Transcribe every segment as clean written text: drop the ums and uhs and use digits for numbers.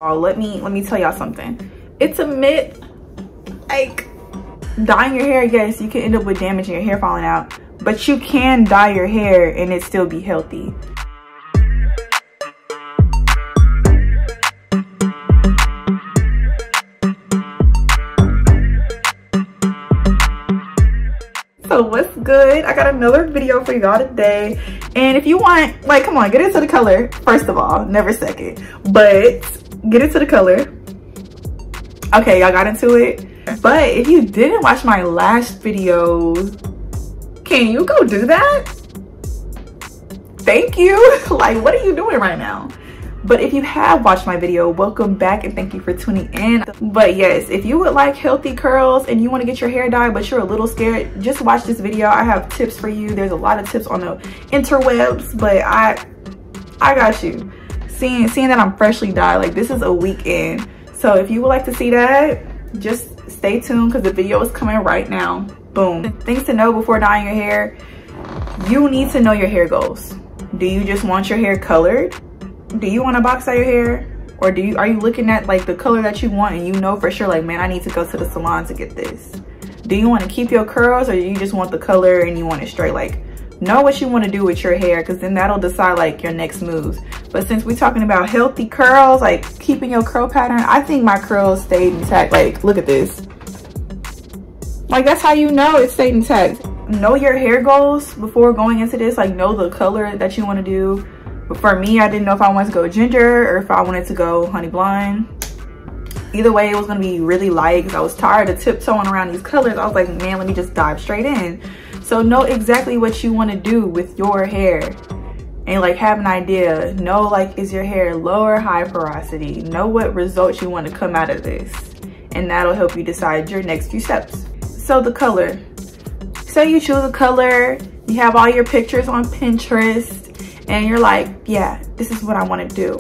Oh, let me tell y'all something. It's a myth. Like, dyeing your hair, yes, you can end up with damage and your hair falling out, but you can dye your hair and it still be healthy. So what's good? I got another video for y'all today, and if you want, like, come on, get into the color first of all, never second, but get into the color. Okay, y'all got into it. But if you didn't watch my last video, can you go do that? Thank you. Like, what are you doing right now? But if you have watched my video, welcome back and thank you for tuning in. But yes, if you would like healthy curls and you want to get your hair dyed but you're a little scared, just watch this video. I have tips for you. There's a lot of tips on the interwebs, but I got you. Seeing that I'm freshly dyed, like, this is a week in. So if you would like to see that, just stay tuned because the video is coming right now. Boom. Things to know before dyeing your hair. You need to know your hair goals. Do you just want your hair colored? Do you want to box dye your hair? Or are you looking at like the color that you want and you know for sure, like, man, I need to go to the salon to get this? Do you want to keep your curls, or you just want the color and you want it straight? Like, know what you want to do with your hair, because then that'll decide like your next moves. But since we're talking about healthy curls, like keeping your curl pattern, I think my curls stayed intact. Like, look at this. Like, that's how you know it stayed intact. Know your hair goals before going into this. Like, know the color that you want to do. But for me, I didn't know if I wanted to go ginger or if I wanted to go honey blonde. Either way, it was going to be really light because I was tired of tiptoeing around these colors. I was like, man, let me just dive straight in. So know exactly what you want to do with your hair and like have an idea. Know, like, is your hair low or high porosity? Know what results you want to come out of this, and that'll help you decide your next few steps. So the color. So you choose a color, you have all your pictures on Pinterest, and you're like, yeah, this is what I want to do.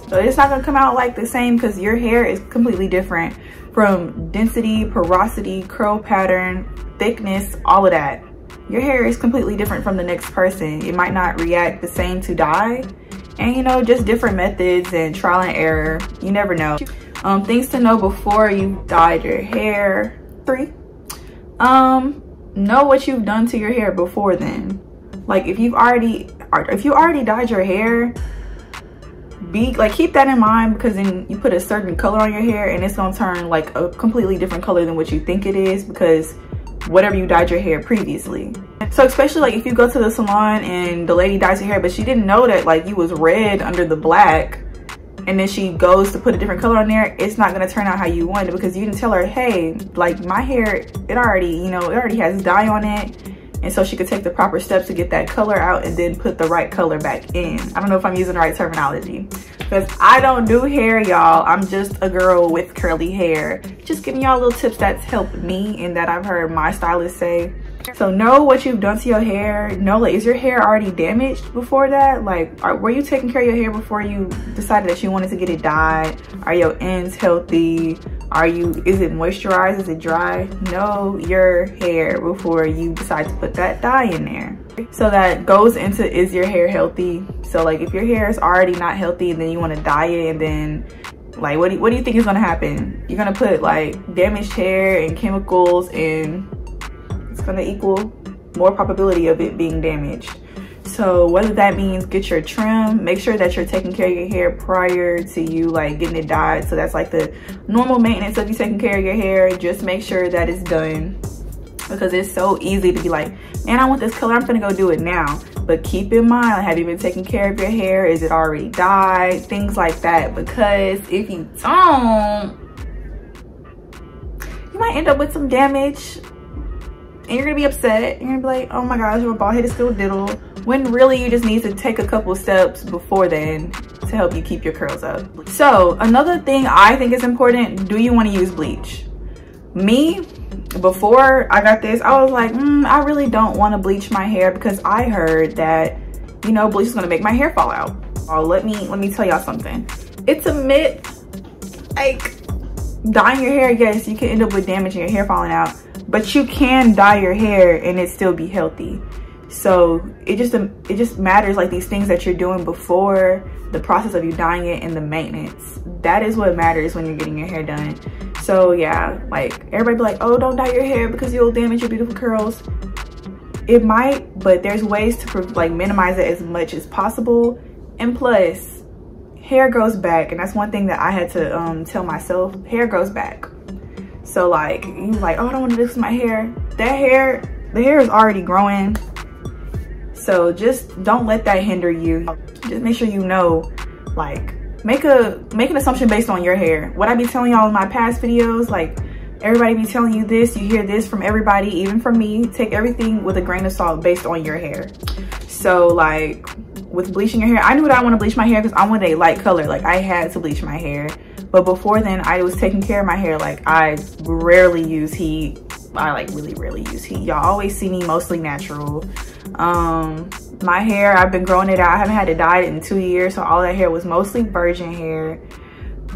So it's not going to come out like the same because your hair is completely different from density, porosity, curl pattern, thickness, all of that. Your hair is completely different from the next person. It might not react the same to dye, and you know, just different methods and trial and error. You never know. Things to know before you dyed your hair. 3, know what you've done to your hair before then. Like, if you already dyed your hair, keep that in mind, because then you put a certain color on your hair and it's gonna turn like a completely different color than what you think it is, because whatever you dyed your hair previously. So especially like if you go to the salon and the lady dyes your hair but she didn't know that like you was red under the black, and then she goes to put a different color on there, it's not going to turn out how you wanted, because you didn't tell her, hey, like, my hair, it already has dye on it. And so she could take the proper steps to get that color out and then put the right color back in. I don't know if I'm using the right terminology, because I don't do hair, y'all. I'm just a girl with curly hair. Just giving y'all little tips that's helped me and that I've heard my stylist say. So know what you've done to your hair. Know, like, is your hair already damaged before that? Like, were you taking care of your hair before you decided that you wanted to get it dyed? Are your ends healthy? Is it moisturized? Is it dry? Know your hair before you decide to put that dye in there. So that goes into, is your hair healthy? So like, if your hair is already not healthy and then you want to dye it, and then like, what do you think is going to happen? You're going to put like damaged hair and chemicals, and it's going to equal more probability of it being damaged. So whether that means get your trim, make sure that you're taking care of your hair prior to you like getting it dyed. So that's like the normal maintenance of you taking care of your hair. Just make sure that it's done, because it's so easy to be like, man, I want this color, I'm gonna go do it now. But keep in mind, have you been taking care of your hair? Is it already dyed? Things like that, because if you don't, you might end up with some damage and you're gonna be upset. You're gonna be like, oh my gosh, your bald head is still diddle, when really you just need to take a couple steps before then to help you keep your curls up. So another thing I think is important, do you want to use bleach? Me, before I got this, I was like, I really don't want to bleach my hair, because I heard that, you know, bleach is going to make my hair fall out. Oh, let me tell y'all something. It's a myth. Like, dyeing your hair, yes, you can end up with damage and your hair falling out, but you can dye your hair and it still be healthy. So it just matters, like these things that you're doing before the process of you dyeing it and the maintenance. That is what matters when you're getting your hair done. So yeah, like everybody be like, oh, don't dye your hair because you'll damage your beautiful curls. It might, but there's ways to like minimize it as much as possible. And plus, hair grows back, and that's one thing that I had to tell myself. Hair grows back. So like you like, oh, I don't want to do this with my hair. The hair is already growing. So just don't let that hinder you. Just make sure you know, like make an assumption based on your hair. What I be telling y'all in my past videos, like everybody be telling you this, you hear this from everybody, even from me. Take everything with a grain of salt based on your hair. So like with bleaching your hair, I knew that I want to bleach my hair because I wanted a light color. Like I had to bleach my hair. But before then, I was taking care of my hair. Like I rarely use heat. I like really rarely use heat. Y'all always see me mostly natural. My hair, I've been growing it out. I haven't had it dyed in 2 years, so all that hair was mostly virgin hair.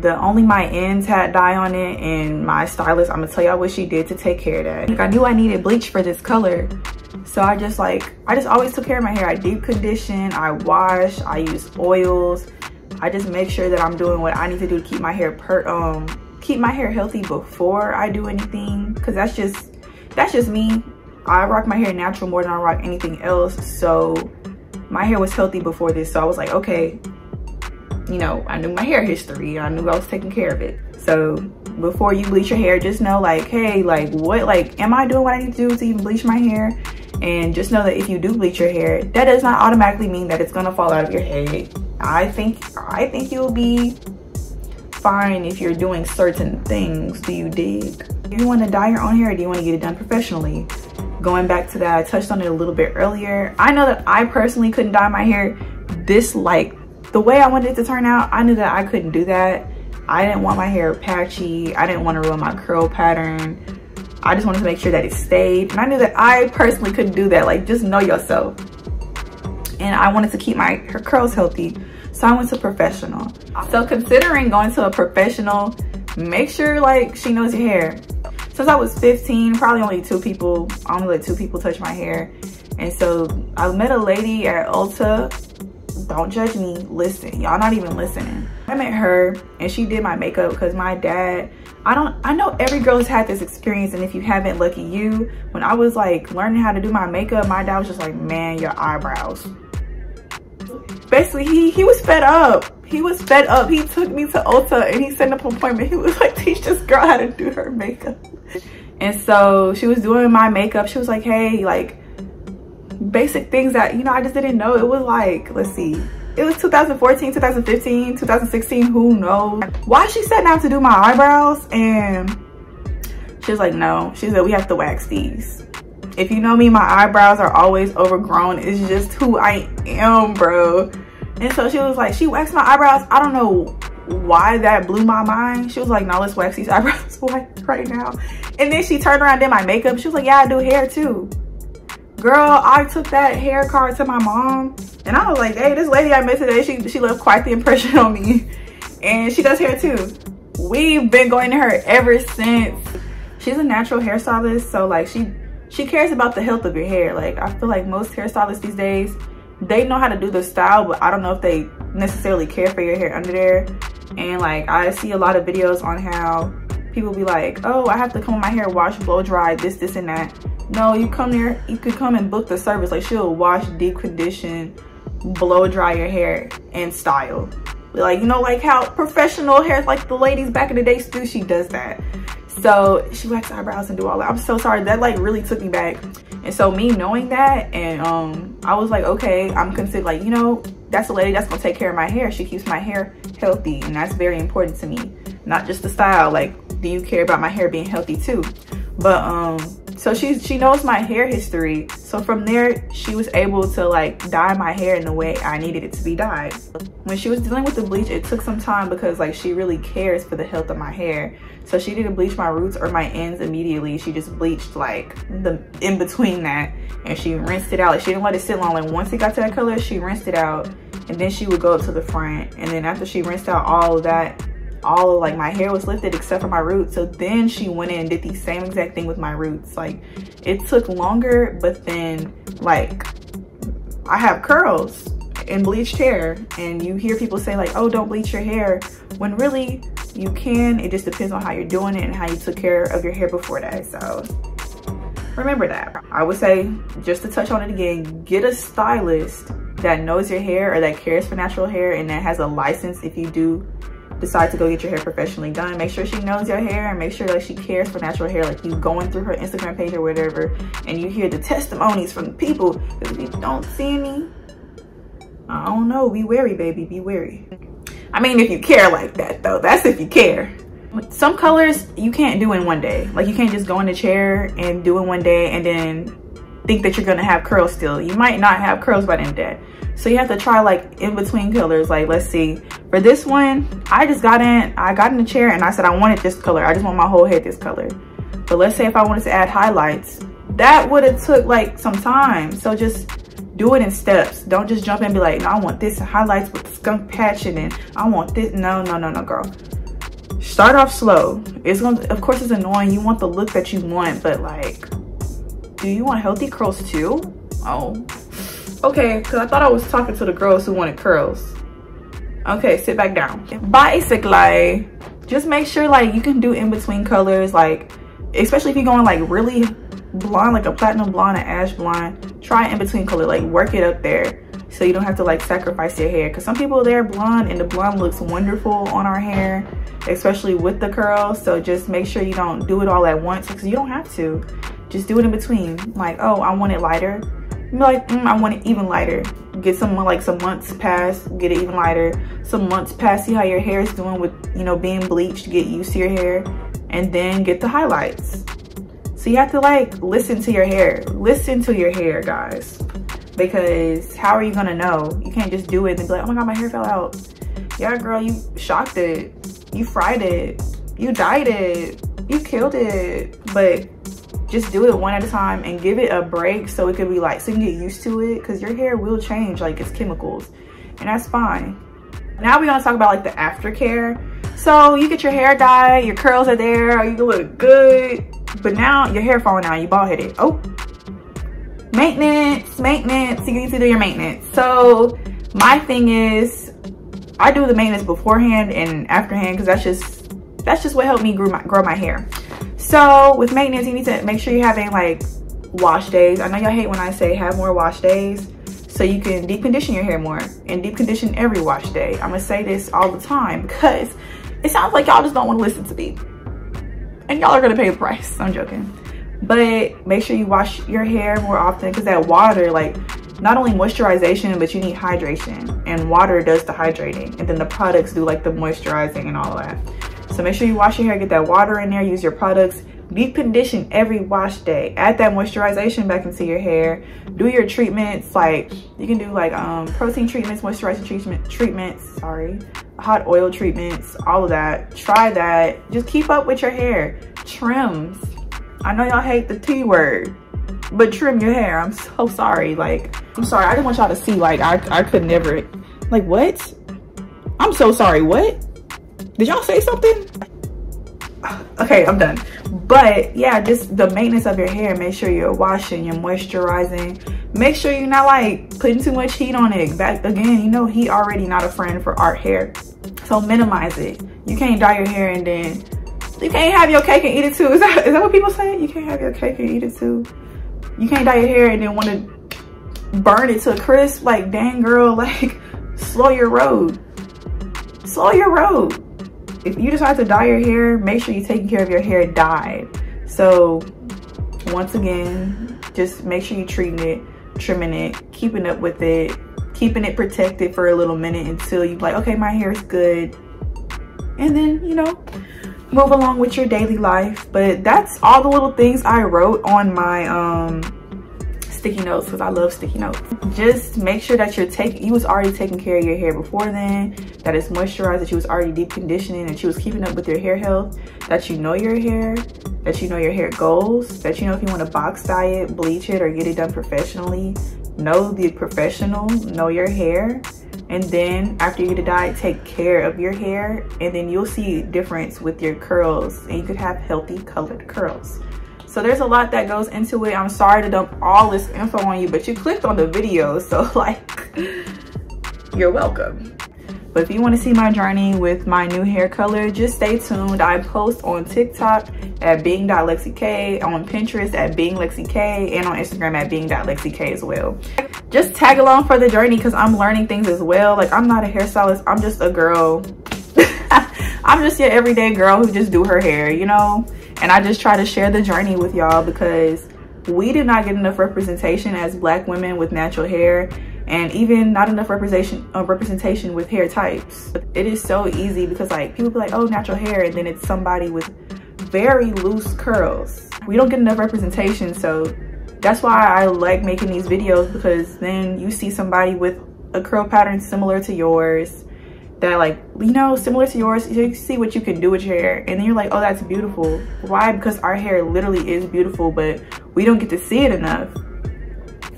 Only my ends had dye on it, and my stylist, I'm gonna tell y'all what she did to take care of that. Like, I knew I needed bleach for this color, so I just always took care of my hair. I deep condition, I wash, I use oils. I just make sure that I'm doing what I need to do to keep my hair healthy before I do anything, because that's just me. I rock my hair natural more than I rock anything else. So my hair was healthy before this. So I was like, okay, you know, I knew my hair history. I knew I was taking care of it. So before you bleach your hair, just know like, hey, like what, like, am I doing what I need to do to even bleach my hair? And just know that if you do bleach your hair, that does not automatically mean that it's gonna fall out of your head. I think you'll be fine if you're doing certain things. Do you dig? Do you want to dye your own hair, or do you want to get it done professionally? Going back to that, I touched on it a little bit earlier. I know that I personally couldn't dye my hair this, like the way I wanted it to turn out. I knew that I couldn't do that. I didn't want my hair patchy. I didn't want to ruin my curl pattern. I just wanted to make sure that it stayed. And I knew that I personally couldn't do that. Like, just know yourself. And I wanted to keep her curls healthy. So I went to a professional. So considering going to a professional, make sure like she knows your hair. Since I was 15, probably only two people touch my hair. And so I met a lady at Ulta. Don't judge me, listen. Y'all not even listening. I met her and she did my makeup because my dad, I know every girl has had this experience, and if you haven't, lucky you. When I was like learning how to do my makeup, my dad was just like, man, your eyebrows. Basically, he was fed up. He was fed up. He took me to Ulta and he set up an appointment. He was like, teach this girl how to do her makeup. And so she was doing my makeup. She was like, hey, like basic things that, you know, I just didn't know. It was like, let's see. It was 2014, 2015, 2016, who knows. Why she sat down to do my eyebrows, and she was like, no. She said, we have to wax these. If you know me, my eyebrows are always overgrown. It's just who I am, bro. And so she was like, she waxed my eyebrows. I don't know why that blew my mind. She was like, no, let's wax these eyebrows white right now. And then she turned around and did my makeup. She was like, yeah, I do hair too. Girl, I took that hair card to my mom, and I was like, hey, this lady I met today, she left quite the impression on me. And she does hair too. We've been going to her ever since. She's a natural hairstylist, so like she cares about the health of your hair. Like, I feel like most hairstylists these days, they know how to do the style, but I don't know if they necessarily care for your hair under there. And like, I see a lot of videos on how people be like, oh, I have to comb my hair, wash, blow dry, this and that. No, you come there, you could come and book the service. Like, she'll wash, deep condition, blow dry your hair, and style. Like, you know, like how professional hair, like the ladies back in the day do, she does that. So she waxes eyebrows and do all that. I'm so sorry, that like really took me back. And so me knowing that, and I was like, okay, I'm considered like, you know, that's a lady that's gonna take care of my hair. She keeps my hair healthy, and that's very important to me. Not just the style, like, do you care about my hair being healthy too? But so she knows my hair history. So from there, she was able to like dye my hair in the way I needed it to be dyed. When she was dealing with the bleach, it took some time because like she really cares for the health of my hair. So she didn't bleach my roots or my ends immediately. She just bleached like the in between that, and she rinsed it out. Like, she didn't let it sit long. Like, once it got to that color, she rinsed it out, and then she would go up to the front. And then after she rinsed out all of that, all of like my hair was lifted except for my roots. So then she went in and did the same exact thing with my roots. Like, it took longer, but then like I have curls and bleached hair, and you hear people say like, oh, don't bleach your hair, when really you can. It just depends on how you're doing it and how you took care of your hair before that. So remember that. I would say, just to touch on it again, get a stylist that knows your hair or that cares for natural hair and that has a license if you do decide to go get your hair professionally done. Make sure she knows your hair and make sure that she cares for natural hair. Like, you going through her Instagram page or whatever and you hear the testimonies from the people. If you don't see any, I don't know, be wary, baby, be wary. I mean, if you care like that though, that's if you care. Some colors you can't do in one day. Like, you can't just go in the chair and do it one day and then think that you're gonna have curls still. You might not have curls by the end of that. So you have to try like in between colors. Like, let's see, for this one, I got in the chair and I said I wanted this color. I just want my whole head this color. But let's say if I wanted to add highlights, that would have took like some time. So just do it in steps. Don't just jump in and be like, no, I want this highlights with the skunk patch and then I want this. No, girl. Start off slow. It's gonna, of course it's annoying. You want the look that you want, but like, do you want healthy curls too? Oh, okay, because I thought I was talking to the girls who wanted curls. Okay, sit back down. Basically, just make sure like you can do in between colors, like especially if you're going like really blonde, like a platinum blonde and ash blonde, try in between color, like work it up there so you don't have to like sacrifice your hair. Because some people, they're blonde and the blonde looks wonderful on our hair, especially with the curls. So just make sure you don't do it all at once, because you don't have to. Just do it in between. Like, oh, I want it lighter. Be like, I want it even lighter. Get some months past, get it even lighter. Some months past, see how your hair is doing with, you know, being bleached, get used to your hair, and then get the highlights. So you have to like listen to your hair. Listen to your hair, guys, because how are you gonna know? You can't just do it and be like, oh my god, my hair fell out. Yeah, girl, you shocked it, you fried it, you dyed it, you killed it. But just do it one at a time and give it a break so it could be like, so you can get used to it, because your hair will change, like it's chemicals, and that's fine. Now we're gonna talk about like the aftercare. So you get your hair dyed, your curls are there, you look good, but now your hair falling out, you bald headed. Oh, maintenance, you need to do your maintenance. So my thing is, I do the maintenance beforehand and afterhand, because that's just what helped me grow my hair. So with maintenance, you need to make sure you're having like wash days. I know y'all hate when I say have more wash days, so you can deep condition your hair more, and deep condition every wash day. I'm gonna say this all the time because it sounds like y'all just don't want to listen to me, and y'all are gonna pay the price. I'm joking. But make sure you wash your hair more often, because that water, like, not only moisturization, but you need hydration, and water does the hydrating, and then the products do like the moisturizing and all of that. So make sure you wash your hair, get that water in there, use your products, deep condition every wash day, add that moisturization back into your hair, do your treatments. Like, you can do like protein treatments, moisturizing treatments, hot oil treatments, all of that. Try that. Just keep up with your hair. Trims. I know y'all hate the T word, but trim your hair. I'm so sorry. Like, I'm sorry, I didn't want y'all to see, like, I could never, like, what? I'm so sorry, what? Did y'all say something? Okay, I'm done. But yeah, just the maintenance of your hair. Make sure you're washing, you're moisturizing. Make sure you're not like putting too much heat on it. Back again, you know, heat already not a friend for art hair. So minimize it. You can't dye your hair and then you can't have your cake and eat it too. Is that what people say? You can't have your cake and eat it too. You can't dye your hair and then want to burn it to a crisp. Like, dang girl, like, slow your road. Slow your road. If you decide to dye your hair, make sure you're taking care of your hair dyed. So once again, just make sure you're treating it, trimming it, keeping up with it, keeping it protected for a little minute until you're like, okay, my hair is good. And then, you know, move along with your daily life. But that's all the little things I wrote on my sticky notes, because I love sticky notes. Just make sure that you was already taking care of your hair before then, that it's moisturized, that you was already deep conditioning, that you was keeping up with your hair health, that you know your hair, that you know your hair goals, that you know if you want to box dye it, bleach it, or get it done professionally. Know the professional, know your hair, and then after you get it dyed, take care of your hair, and then you'll see a difference with your curls, and you could have healthy colored curls. So there's a lot that goes into it. I'm sorry to dump all this info on you, but you clicked on the video, so like, you're welcome. But if you want to see my journey with my new hair color, just stay tuned. I post on TikTok at being.lexik, on Pinterest at beinglexik, and on Instagram at being.lexik as well. Just tag along for the journey because I'm learning things as well. Like, I'm not a hairstylist, I'm just a girl. I'm just your everyday girl who just do her hair, you know? And I just try to share the journey with y'all because we do not get enough representation as Black women with natural hair, and even not enough representation with hair types. It is so easy because like people be like, oh, natural hair, and then it's somebody with very loose curls. We don't get enough representation, so that's why I like making these videos, because then you see somebody with a curl pattern similar to yours, that like, you know, similar to yours, you see what you can do with your hair, and then you're like, oh, that's beautiful. Why? Because our hair literally is beautiful, but we don't get to see it enough.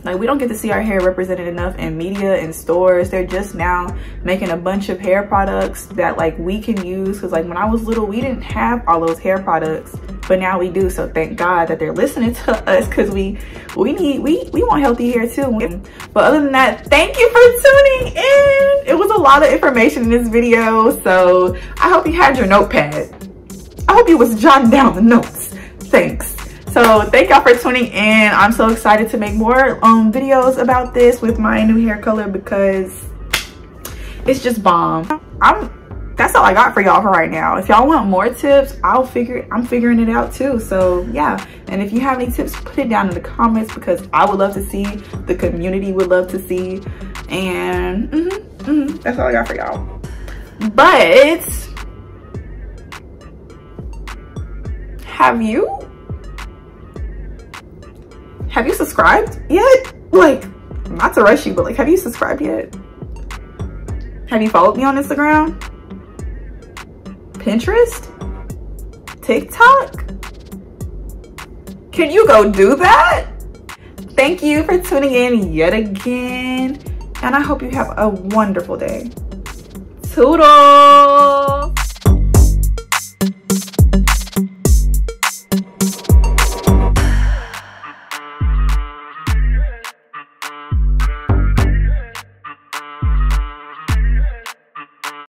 Like, we don't get to see our hair represented enough in media and stores. They're just now making a bunch of hair products that like we can use, because like when I was little, we didn't have all those hair products, but now we do. So thank God that they're listening to us, because we want healthy hair too. But other than that, thank you for tuning in. It was a lot of information in this video, so I hope you had your notepad. I hope you was jotting down the notes. Thanks. So thank y'all for tuning in. I'm so excited to make more videos about this with my new hair color, because it's just bomb. That's all I got for y'all for right now. If y'all want more tips, I'm figuring it out too. So yeah, and if you have any tips, put it down in the comments, because I would love to see, the community would love to see. And that's all I got for y'all. But have you subscribed yet? Like, not to rush you, but like, have you subscribed yet? Have you followed me on Instagram, Pinterest, TikTok? Can you go do that? Thank you for tuning in yet again, and I hope you have a wonderful day. Toodles!